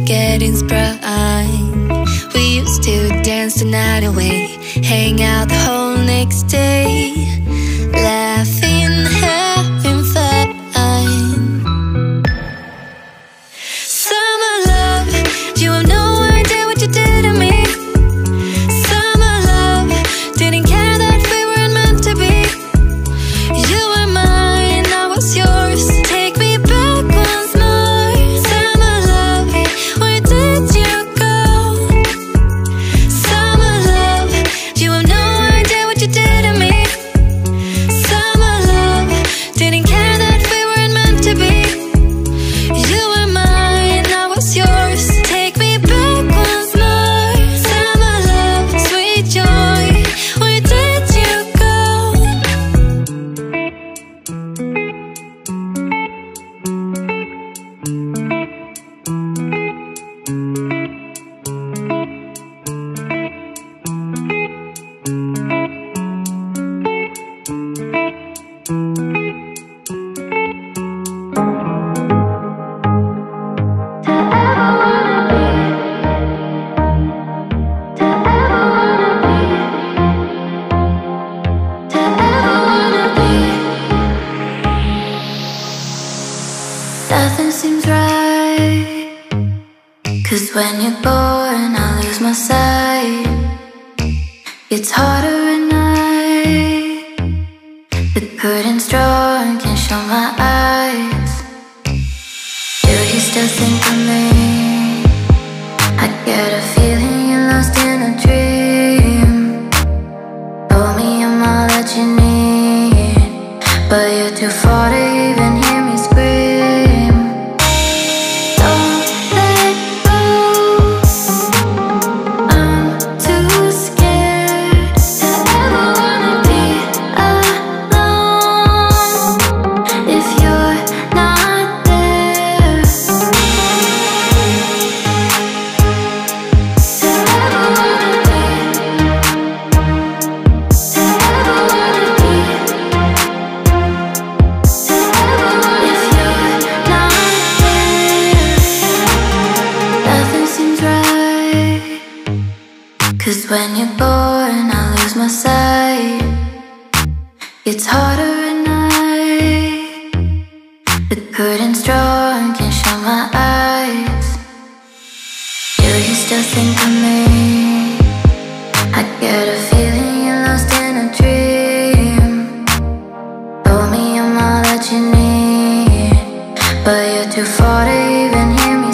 getting sprung. We used to dance the night away, hang out the whole next day, laughing, having fun. Summer love, you have no idea what you did to me. Summer love, didn't care that we weren't meant to be. You were mine, I was yours. Take me back once more. Summer love, where did you go? Summer love, you have no idea what you did to me. Summer love, didn't care that we weren't meant to be. You were mine, I was yours. Take me back once more. Summer love, sweet joy, where did you go? Nothing seems right, 'cause when you're born I lose my sight. It's harder at night, the curtain's drawn, can't show my eyes. Do you still think of me? I get a feeling you're lost in a dream. Told me I'm all that you need, but you're too far to even hear me scream. Don't let go, I'm too scared to ever wanna be alone if you're not there. To ever wanna be, to ever wanna be, to ever if you're not there. Nothing seems right, 'cause when you're born I lose my sight. It's harder at night, the curtain's drawn, can't show my eyes. Do you still think of me? I get a feeling you're lost in a dream. Told me I'm all that you need, but you're too far to even hear me